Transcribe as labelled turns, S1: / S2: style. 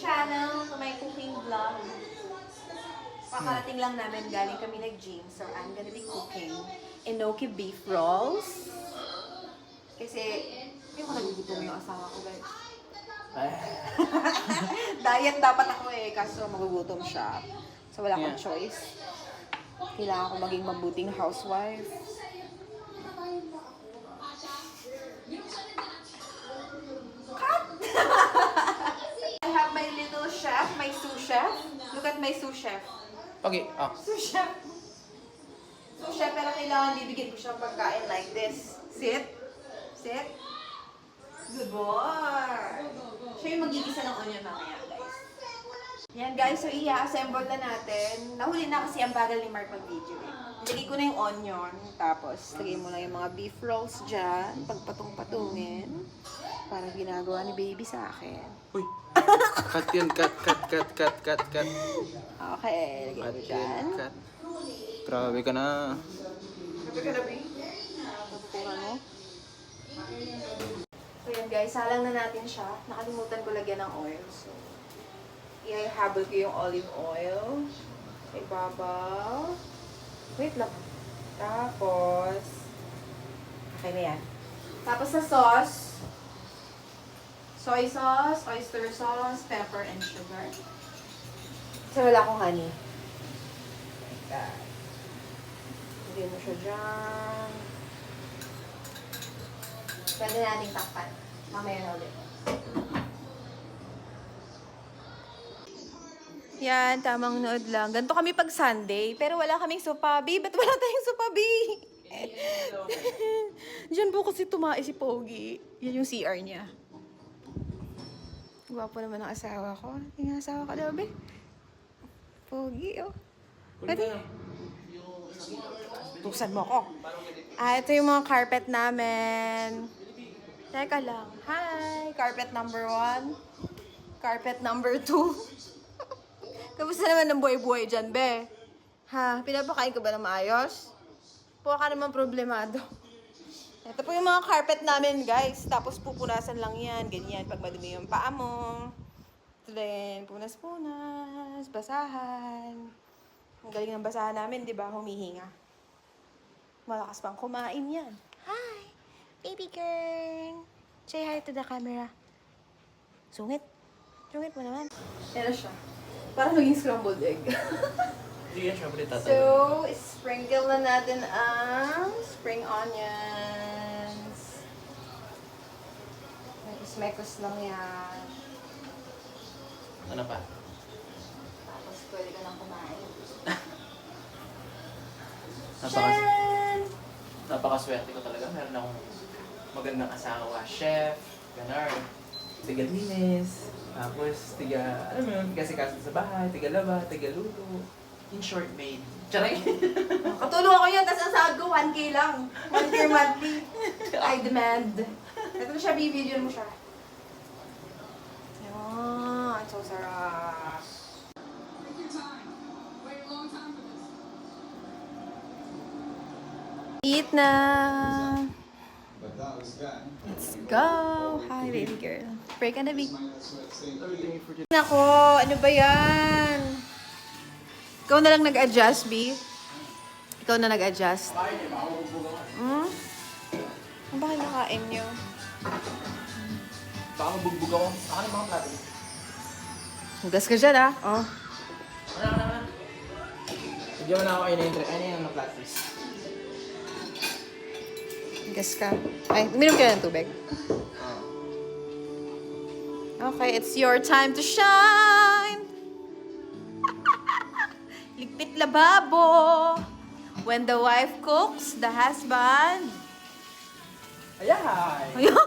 S1: channel, to my cooking vlog. Pakarating lang namin, galing kami nag-gym. So, I'm gonna be cooking enoki beef rolls. Kasi, hindi ko nagugutom yung asawa ko, guys. Diet dapat ako eh, kaso magugutom siya. So, wala akong choice. Kailangan ko maging mabuting housewife. Cut! I have my little chef, my sous chef. Look at my sous chef.
S2: Okay,
S1: Sous chef. Sous chef, pero kailangan bibigyan ko siya ng pagkain like this. Sit. Sit. Good boy. Siya yung magigisa ng onion mamaya, guys. Yan, guys. So, i-assemble na natin. Nahuli na kasi ang bagal ni Mark mag-video. Lagay ko na yung onion. Tapos, lagay mo na yung mga beef rolls dyan. Pagpatong-patungin. Parang ginagawa ni baby sa akin.
S2: Uy! Cut yan, cut.
S1: Okay, lagay mo dyan.
S2: Cut. Grabe ka na.
S1: Grabe ka na, babe. Tutukan mo. So yan guys, salang na natin siya. Nakalimutan ko lagyan ng oil. So, i-habol ko yung olive oil. Sa ibabaw. Wait lang. Tapos, okay na yan. Tapos sa sauce, soy sauce, oyster sauce, pepper, and sugar. So wala akong honey. Like that. Lagyan mo siya dyan. Pwede nating takpan. Mamaya na ulit. Yan, tamang nood lang. Ganito kami pag Sunday, pero wala kaming sopabi. Ba't wala tayong sopabi? Diyan po kasi tumae si Pogi. Yan yung CR niya. Gwapo naman ang asawa ko. Yung asawa ko, daw, be. Pogi, oh. Pwede. Tusan mo ko. Ito yung mga carpet namin. Teka lang. Hi! Carpet number 1. Carpet number 2. Kamusta naman ang buhay-buhay dyan, be? Ha? Pinapakain ka ba ng maayos? Puwa ka naman problemado. Ito po yung mga carpet namin, guys. Tapos pupunasan lang yan. Ganyan. Pag madumi yung paa mo. Then, punas-punas. Basahan. Ang galing ng basahan namin, di ba? Humihinga. Malakas pang kumain yan. Hi! Baby girl! Say hi to the camera. Sungit. Sungit mo naman. Yan siya. Parang naging scrambled egg.
S2: Hindi yan siya pala tatay.
S1: So, sprinkle na natin ang spring onions. Mekos-mekos lang yan.
S2: Ano pa?
S1: Tapos pwede ka nang kumain.
S2: Napakaswerte ko talaga. Meron akong magandang asawa, chef, ganar, tiga-linis, tapos alam mo yun, kasi-kasi sa bahay, tiga-laba, tiga-luto. In short, maid. Charay!
S1: Katulong ako yun, tapos ang sahod ko 1K lang. 1K monthly. I demand. Ito na siya, bibidyo mo siya. Yan, so sarap. Eat na! Let's go! Hi, baby girl. Pray ka na, baby. Nako, ano ba yan? Ikaw na lang nag-adjust, B. Ikaw na nag-adjust. Hmm? Ano ba kinakain nyo?
S2: Baka mabugbog ako. Ako ng mga plato.
S1: Hugas ka dyan, ah. Oh.
S2: Ano? Hindi mo na ako ina-intro. Ano yung mga plato?
S1: Hugas ka. Ay, uminom ka ng tubig. Okay, it's your time to shine! Ligpit lababo! When the wife cooks, the husband...
S2: Ayan!
S1: Ayun!